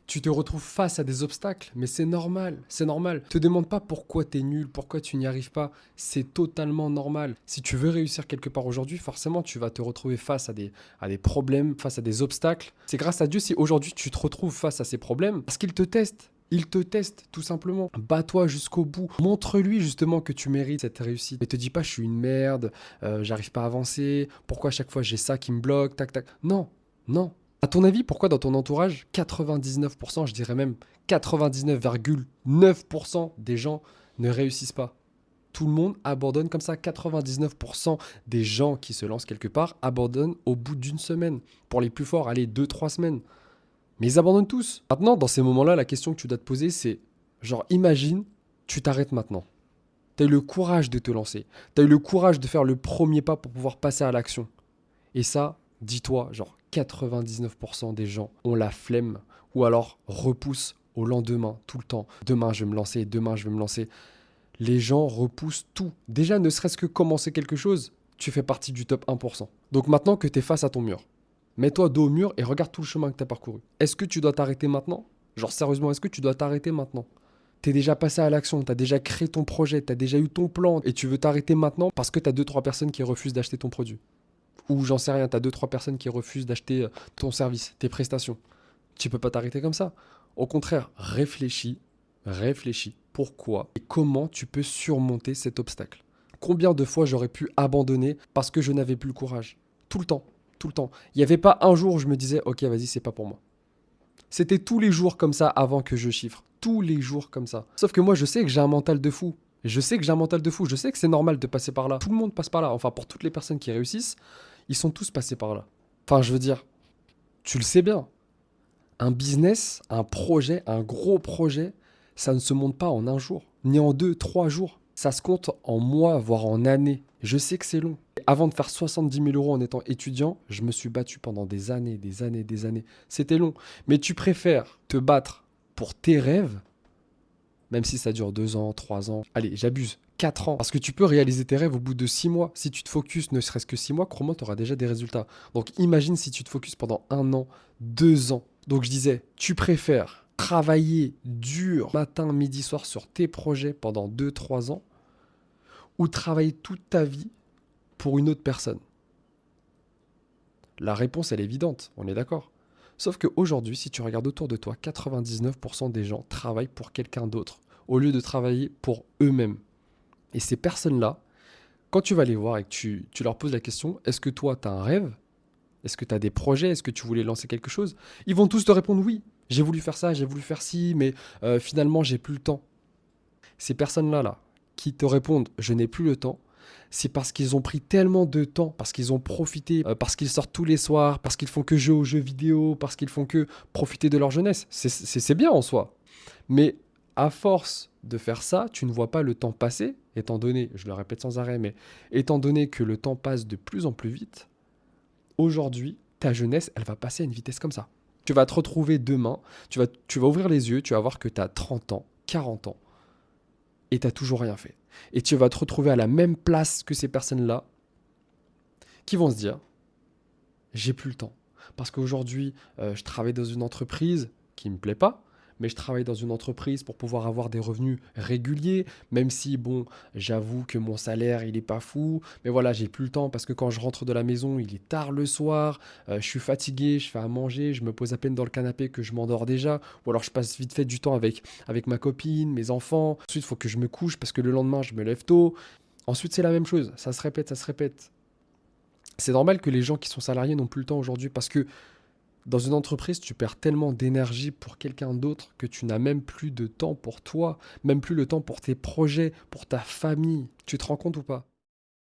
Tu te retrouves face à des obstacles, mais c'est normal, c'est normal. Te demande pas pourquoi tu es nul, pourquoi tu n'y arrives pas. C'est totalement normal. Si tu veux réussir quelque part aujourd'hui, forcément, tu vas te retrouver face à des problèmes, face à des obstacles. C'est grâce à Dieu si aujourd'hui tu te retrouves face à ces problèmes, parce qu'il te teste. Il te teste, tout simplement. Bats-toi jusqu'au bout. Montre-lui justement que tu mérites cette réussite. Ne te dis pas, je suis une merde, j'arrive pas à avancer, pourquoi à chaque fois j'ai ça qui me bloque, tac, tac. Non, non. À ton avis, pourquoi dans ton entourage, 99%, je dirais même 99,9% des gens ne réussissent pas? Tout le monde abandonne comme ça. 99% des gens qui se lancent quelque part abandonnent au bout d'une semaine. Pour les plus forts, allez, 2, 3 semaines. Mais ils abandonnent tous. Maintenant, dans ces moments-là, la question que tu dois te poser, c'est genre, imagine, tu t'arrêtes maintenant. Tu as eu le courage de te lancer. Tu as eu le courage de faire le premier pas pour pouvoir passer à l'action. Et ça, dis-toi, genre 99% des gens ont la flemme ou alors repoussent au lendemain, tout le temps. Demain, je vais me lancer, demain, je vais me lancer. Les gens repoussent tout. Déjà, ne serait-ce que commencer quelque chose, tu fais partie du top 1%. Donc maintenant que tu es face à ton mur, mets-toi dos au mur et regarde tout le chemin que tu as parcouru. Est-ce que tu dois t'arrêter maintenant? Genre sérieusement, est-ce que tu dois t'arrêter maintenant? T'es déjà passé à l'action, t'as déjà créé ton projet, t'as déjà eu ton plan et tu veux t'arrêter maintenant parce que t'as 2, 3 personnes qui refusent d'acheter ton produit. Ou j'en sais rien, t'as 2, 3 personnes qui refusent d'acheter ton service, tes prestations. Tu peux pas t'arrêter comme ça. Au contraire, réfléchis, réfléchis. Pourquoi et comment tu peux surmonter cet obstacle? Combien de fois j'aurais pu abandonner parce que je n'avais plus le courage? Tout le temps, tout le temps. Il n'y avait pas un jour où je me disais, ok, vas-y, c'est pas pour moi. C'était tous les jours comme ça avant que je chiffre. Tous les jours comme ça. Sauf que moi, je sais que j'ai un mental de fou. Je sais que j'ai un mental de fou. Je sais que c'est normal de passer par là. Tout le monde passe par là. Enfin, pour toutes les personnes qui réussissent, ils sont tous passés par là. Enfin, je veux dire, tu le sais bien. Un business, un projet, un gros projet, ça ne se monte pas en un jour, ni en 2, 3 jours. Ça se compte en mois, voire en années. Je sais que c'est long. Avant de faire 70 000 € en étant étudiant, je me suis battu pendant des années, des années, des années. C'était long. Mais tu préfères te battre pour tes rêves, même si ça dure 2 ans, 3 ans. Allez, j'abuse. 4 ans. Parce que tu peux réaliser tes rêves au bout de 6 mois. Si tu te focuses ne serait-ce que 6 mois, crois-moi, tu auras déjà des résultats. Donc imagine si tu te focuses pendant 1 an, 2 ans. Donc je disais, tu préfères travailler dur matin, midi, soir sur tes projets pendant 2, 3 ans ou travailler toute ta vie pour une autre personne? La réponse, elle est évidente, on est d'accord. Sauf qu'aujourd'hui, si tu regardes autour de toi, 99% des gens travaillent pour quelqu'un d'autre au lieu de travailler pour eux-mêmes. Et ces personnes-là, quand tu vas les voir et que tu leur poses la question, est-ce que toi, tu as un rêve? Est-ce que tu as des projets? Est-ce que tu voulais lancer quelque chose? Ils vont tous te répondre oui. J'ai voulu faire ça, j'ai voulu faire ci, mais finalement, j'ai plus le temps. Ces personnes-là, qui te répondent je n'ai plus le temps, c'est parce qu'ils ont pris tellement de temps, parce qu'ils ont profité, parce qu'ils sortent tous les soirs, parce qu'ils font que jouer aux jeux vidéo, parce qu'ils font que profiter de leur jeunesse. C'est bien en soi. Mais à force de faire ça, tu ne vois pas le temps passer, étant donné, je le répète sans arrêt, mais étant donné que le temps passe de plus en plus vite, aujourd'hui, ta jeunesse, elle va passer à une vitesse comme ça. Tu vas te retrouver demain, tu vas ouvrir les yeux, tu vas voir que tu as 30 ans, 40 ans, et tu n'as toujours rien fait. Et tu vas te retrouver à la même place que ces personnes-là, qui vont se dire, j'ai plus le temps. Parce qu'aujourd'hui, je travaille dans une entreprise qui ne me plaît pas, mais je travaille dans une entreprise pour pouvoir avoir des revenus réguliers, même si, bon, j'avoue que mon salaire, il n'est pas fou, mais voilà, j'ai plus le temps parce que quand je rentre de la maison, il est tard le soir, je suis fatigué, je fais à manger, je me pose à peine dans le canapé que je m'endors déjà, ou alors je passe vite fait du temps avec ma copine, mes enfants, ensuite il faut que je me couche parce que le lendemain, je me lève tôt, ensuite c'est la même chose, ça se répète, ça se répète. C'est normal que les gens qui sont salariés n'ont plus le temps aujourd'hui parce que dans une entreprise, tu perds tellement d'énergie pour quelqu'un d'autre que tu n'as même plus de temps pour toi, même plus le temps pour tes projets, pour ta famille. Tu te rends compte ou pas?